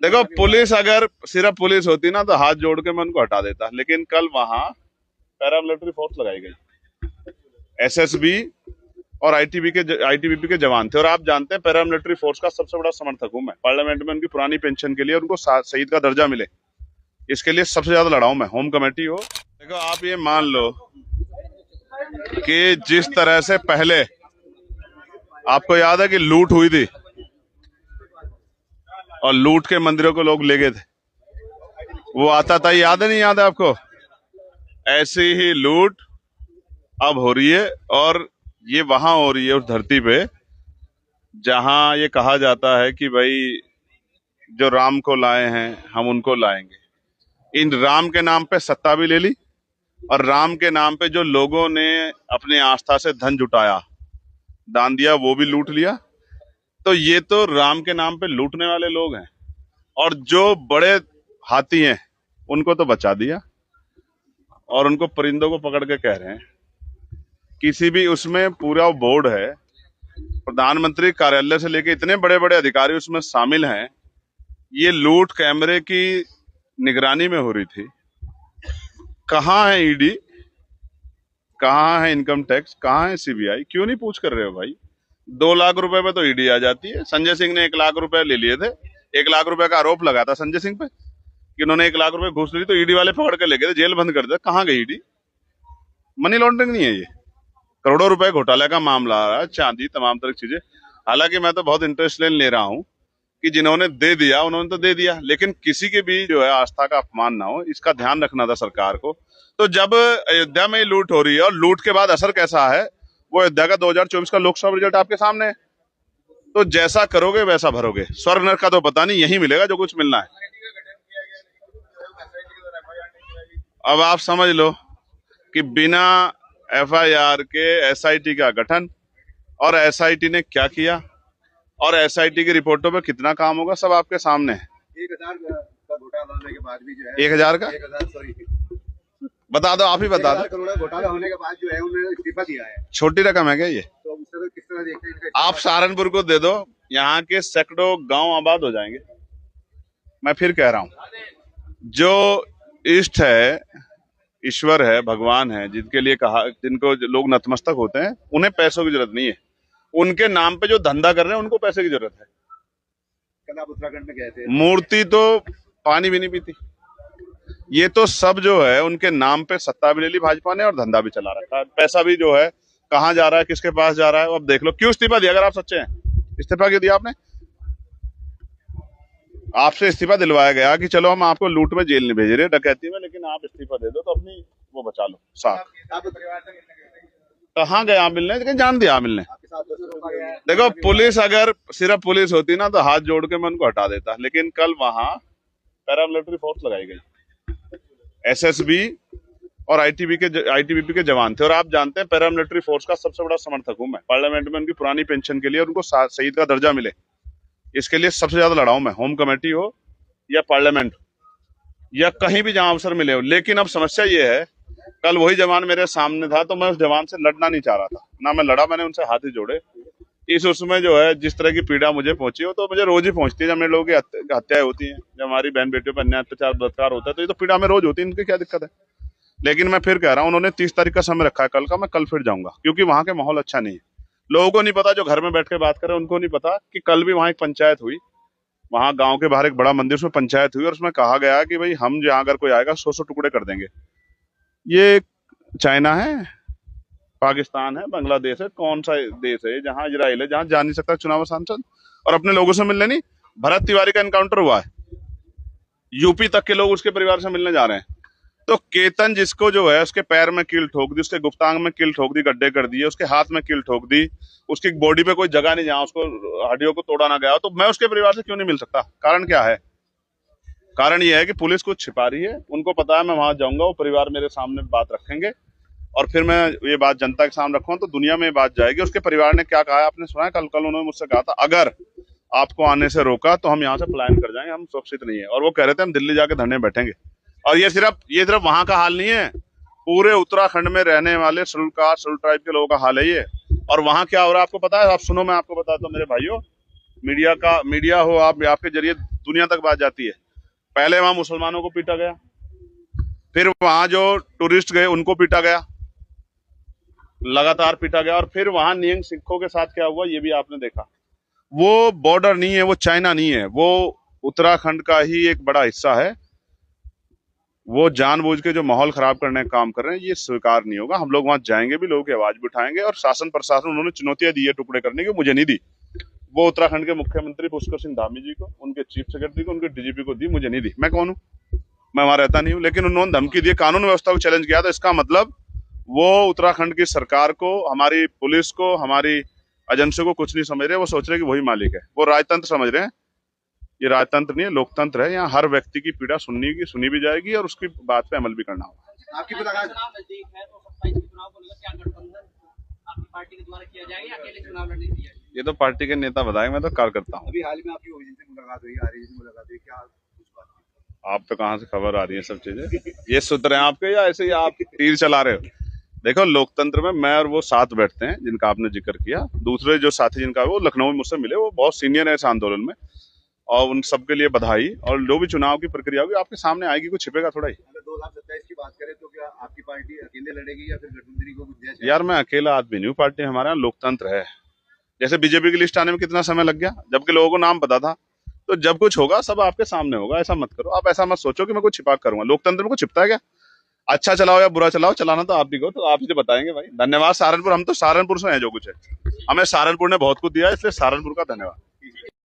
देखो, पुलिस अगर सिर्फ पुलिस होती ना तो हाथ जोड़ के मैं उनको हटा देता, लेकिन कल वहां पैरामिलिट्री फोर्स लगाई गई, एसएसबी और आईटीबीपी के जवान थे। और आप जानते हैं पैरामिलिट्री फोर्स का सबसे बड़ा समर्थक हूं मैं। पार्लियामेंट में उनकी पुरानी पेंशन के लिए उनको शहीद का दर्जा मिले, इसके लिए सबसे ज्यादा लड़ा हूं मैं। होम कमेटी हो, देखो आप ये मान लो कि जिस तरह से पहले आपको याद है कि लूट हुई थी और लूट के मंदिरों को लोग ले गए थे, वो आता था, याद है नहीं याद है आपको? ऐसी ही लूट अब हो रही है, और ये वहां हो रही है उस धरती पे जहां ये कहा जाता है कि भाई जो राम को लाए हैं हम उनको लाएंगे। इन राम के नाम पे सत्ता भी ले ली, और राम के नाम पे जो लोगों ने अपनी आस्था से धन जुटाया, दान दिया, वो भी लूट लिया। तो ये तो राम के नाम पे लूटने वाले लोग हैं। और जो बड़े हाथी हैं उनको तो बचा दिया, और उनको परिंदों को पकड़ के कह रहे हैं। किसी भी उसमें पूरा बोर्ड है, प्रधानमंत्री कार्यालय से लेके इतने बड़े बड़े अधिकारी उसमें शामिल हैं। ये लूट कैमरे की निगरानी में हो रही थी। कहाँ है ईडी, कहाँ है इनकम टैक्स, कहाँ है सीबीआई? क्यों नहीं पूछ कर रहे हो भाई? 2 लाख रुपए पे तो ईडी आ जाती है। संजय सिंह ने 1 लाख रुपए ले लिए थे, 1 लाख रुपए का आरोप लगा था संजय सिंह पे कि उन्होंने 1 लाख रुपए घूस ली, तो ईडी वाले पकड़ के ले गए थे, जेल बंद कर दिया। कहाँ गई ईडी? मनी लॉन्ड्रिंग नहीं है ये, करोड़ों रुपए घोटाले का मामला आ रहा है, चांदी, तमाम तरह की चीजें। हालांकि मैं तो बहुत इंटरेस्ट ले रहा हूं कि जिन्होंने दे दिया उन्होंने तो दे दिया, लेकिन किसी की भी जो है आस्था का अपमान ना हो, इसका ध्यान रखना था सरकार को। तो जब अयोध्या में लूट हो रही है, और लूट के बाद असर कैसा है, वो अयोध्या का 2024 का लोकसभा रिजल्ट आपके सामने है। तो जैसा करोगे वैसा भरोगे। स्वर्ग नरक का तो पता नहीं, यही मिलेगा जो कुछ मिलना है। अब आप समझ लो कि बिना एफआईआर के एसआईटी का गठन, और एसआईटी ने क्या किया, और एसआईटी की रिपोर्टों पे कितना काम होगा, सब आपके सामने है। 1000 का घोटाला होने के बाद भी जो है 1000 का 1000 सॉरी बता दो, आप ही बता दो। करोड़ घोटाला होने के बाद जो है उन्होंने इस्तीफा दिया है। छोटी रकम है क्या ये? तो उस तरह किस तरह देखते हैं इनका? आप सहारनपुर को दे दो, यहाँ के सैकड़ों गांव आबाद हो जाएंगे। मैं फिर कह रहा हूं, जो इष्ट है, ईश्वर है, भगवान है, जिनके लिए कहा, जिनको लोग नतमस्तक होते हैं, उन्हें पैसों की जरूरत नहीं है। उनके नाम पे जो धंधा कर रहे हैं उनको पैसे की जरूरत है। कल आप उत्तराखंड में गए थे, मूर्ति तो पानी भी नहीं पीती। ये तो सब जो है उनके नाम पे सत्ता भी ले ली भाजपा ने, और धंधा भी चला रखा है। पैसा भी जो है कहाँ जा रहा है, किसके पास जा रहा है, अब देख लो। क्यों इस्तीफा दिया? अगर आप सच्चे हैं, इस्तीफा क्यों दिया आपने? आपसे इस्तीफा दिलवाया गया कि चलो हम आपको लूट में जेल नहीं भेज रहे, डकैती में, लेकिन आप इस्तीफा दे दो तो अपनी वो बचा लो साथ। आप परिवार से मिलने गए थे? कहाँ गया मिलने? लेकिन जान दिया मिलने। आपके साथ दोस्तों रोका गया है? देखो, पुलिस अगर सिर्फ पुलिस होती ना तो हाथ जोड़ के मैं उनको हटा देता, लेकिन कल वहां पैरामिलिट्री फोर्स लगाई गई, एसएसबी और आईटीबीपी के जवान थे। और आप जानते हैं पैरामिलिट्री फोर्स का सबसे बड़ा समर्थक हूं मैं। पार्लियामेंट में उनकी पुरानी पेंशन के लिए उनको शहीद का दर्जा मिले, इसके लिए सबसे ज्यादा लड़ा हूं मैं। होम कमेटी हो या पार्लियामेंट या कहीं भी जहां अवसर मिले हो। लेकिन अब समस्या ये है, कल वही जवान मेरे सामने था, तो मैं उस जवान से लड़ना नहीं चाह रहा था ना, मैं लड़ा, मैंने उनसे हाथ ही जोड़े। इस उसमें जो है जिस तरह की पीड़ा मुझे पहुंची हो, तो मुझे रोज ही पहुंचती है। जब मेरे लोगों की हत्याएं होती हैं, जब हमारी बहन बेटियों पर अन्याय अत्याचार बलात्कार होता है, तो ये तो पीड़ा हमें रोज होती है, इनकी क्या दिक्कत है? लेकिन मैं फिर कह रहा हूँ, उन्होंने 30 तारीख का समय रखा है कल का, मैं कल फिर जाऊंगा, क्योंकि वहां के माहौल अच्छा नहीं है। लोगों को नहीं पता, जो घर में बैठ के बात कर रहे हैं उनको नहीं पता कि कल भी वहां एक पंचायत हुई, वहां गांव के बाहर एक बड़ा मंदिर, उसमें पंचायत हुई, और उसमें कहा गया कि भाई हम जहां अगर कोई आएगा 100 टुकड़े कर देंगे। ये चाइना है, पाकिस्तान है, बांग्लादेश है, कौन सा देश है जहां इजराइल है, जहां जा नहीं सकता चुनाव सांसद और अपने लोगों से मिलने नहीं? भरत तिवारी का एनकाउंटर हुआ है, यूपी तक के लोग उसके परिवार से मिलने जा रहे हैं। तो केतन जिसको जो है उसके पैर में कील ठोक दी, उसके गुप्तांग में कील ठोक दी, गड्ढे कर दिए, उसके हाथ में कील ठोक दी, उसकी बॉडी पे कोई जगह नहीं जहां उसको हड्डियों को तोड़ा ना गया, तो मैं उसके परिवार से क्यों नहीं मिल सकता? कारण क्या है? कारण यह है कि पुलिस कुछ छिपा रही है। उनको पता है मैं वहां जाऊंगा, वो परिवार मेरे सामने बात रखेंगे, और फिर मैं ये बात जनता के सामने रखूंगा तो दुनिया में ये बात जाएगी। उसके परिवार ने क्या कहा है आपने सुना है? कल उन्होंने मुझसे कहा था, अगर आपको आने से रोका तो हम यहाँ से पलायन कर जाएंगे, हम सुरक्षित नहीं है। और वो कह रहे थे हम दिल्ली जाके धरने बैठेंगे। और ये सिर्फ वहां का हाल नहीं है, पूरे उत्तराखंड में रहने वाले शेड्यूल कास्ट शेड्यूल ट्राइब के लोगों का हाल है ये। और वहां क्या हो रहा है आपको पता है? आप सुनो, मैं आपको बताता हूँ मेरे भाइयों। मीडिया हो आप, आपके जरिए दुनिया तक बात जाती है। पहले वहां मुसलमानों को पीटा गया, फिर वहां जो टूरिस्ट गए उनको पीटा गया, लगातार पीटा गया, और फिर वहां निहंग सिखों के साथ क्या हुआ ये भी आपने देखा। वो बॉर्डर नहीं है, वो चाइना नहीं है, वो उत्तराखंड का ही एक बड़ा हिस्सा है। वो जानबूझ के जो माहौल खराब करने का काम कर रहे हैं, ये स्वीकार नहीं होगा। हम लोग वहां जाएंगे भी, लोगों की आवाज भी उठाएंगे, और शासन प्रशासन उन्होंने चुनौतियां दी है टुकड़े करने की, मुझे नहीं दी। वो उत्तराखंड के मुख्यमंत्री पुष्कर सिंह धामी जी को, उनके चीफ सेक्रेटरी को, उनके डीजीपी को दी, मुझे नहीं दी। मैं कौन हूं? मैं वहां रहता नहीं हूं। लेकिन उन्होंने धमकी दी, कानून व्यवस्था को चैलेंज किया, तो इसका मतलब वो उत्तराखंड की सरकार को, हमारी पुलिस को, हमारी एजेंसियों को कुछ नहीं समझ रहे। वो सोच रहे कि वही मालिक है। वो राजतंत्र समझ रहे हैं। ये राजतंत्र नहीं है, लोकतंत्र है। यहाँ हर व्यक्ति की पीड़ा सुनी भी जाएगी, और उसकी बात पे अमल भी करना होगा। आपकी मुलाकात चुनाव नजदीक है तो 27 चुनाव को लेकर क्या गठबंधन आपकी पार्टी के द्वारा किया जाएगा या अकेले चुनाव लड़ने दिया जाएगा? ये तो पार्टी के नेता बताएंगे, मैं तो कार्यकर्ता हूँ। अभी हाल में आपकी ओवैसी से मुलाकात हुई, आरजेडी से मुलाकात हुई, क्या कुछ बात हुई? आप तो कहाँ से खबर आ रही है सब चीजें? ये सूत्र हैं आपके, या ऐसे ही आप तीर चला रहे हो? देखो, लोकतंत्र में मैं और वो साथ बैठते हैं जिनका आपने जिक्र किया। दूसरे जो साथी जिनका, वो लखनऊ में मुझसे मिले, वो बहुत सीनियर है इस आंदोलन में, और उन सबके लिए बधाई। और जो भी चुनाव की प्रक्रिया होगी आपके सामने आएगी, कुछ छिपेगा थोड़ा ही। अगर 2027 की बात करें तो क्या आपकी पार्टी अकेले लड़ेगी या फिर गठबंधन को कुछ दिया जाएगा? यार, मैं अकेला आदमी नहीं हूँ, पार्टी हमारे यहाँ लोकतंत्र है। जैसे बीजेपी की लिस्ट आने में कितना समय लग गया, जबकि लोगों को नाम पता था। तो जब कुछ होगा सब आपके सामने होगा। ऐसा मत करो आप, ऐसा मत सोचो कि मैं कुछ छिपा करूंगा। लोकतंत्र में कुछ छिपता है क्या? अच्छा चलाओ या बुरा चलाओ, चलाना तो आप ही को, तो आप ही बताएंगे भाई। धन्यवाद सहारनपुर, हम तो सहारनपुर से हैं। जो कुछ है हमें सहारनपुर ने बहुत कुछ दिया है, इसलिए सहारनपुर का धन्यवाद।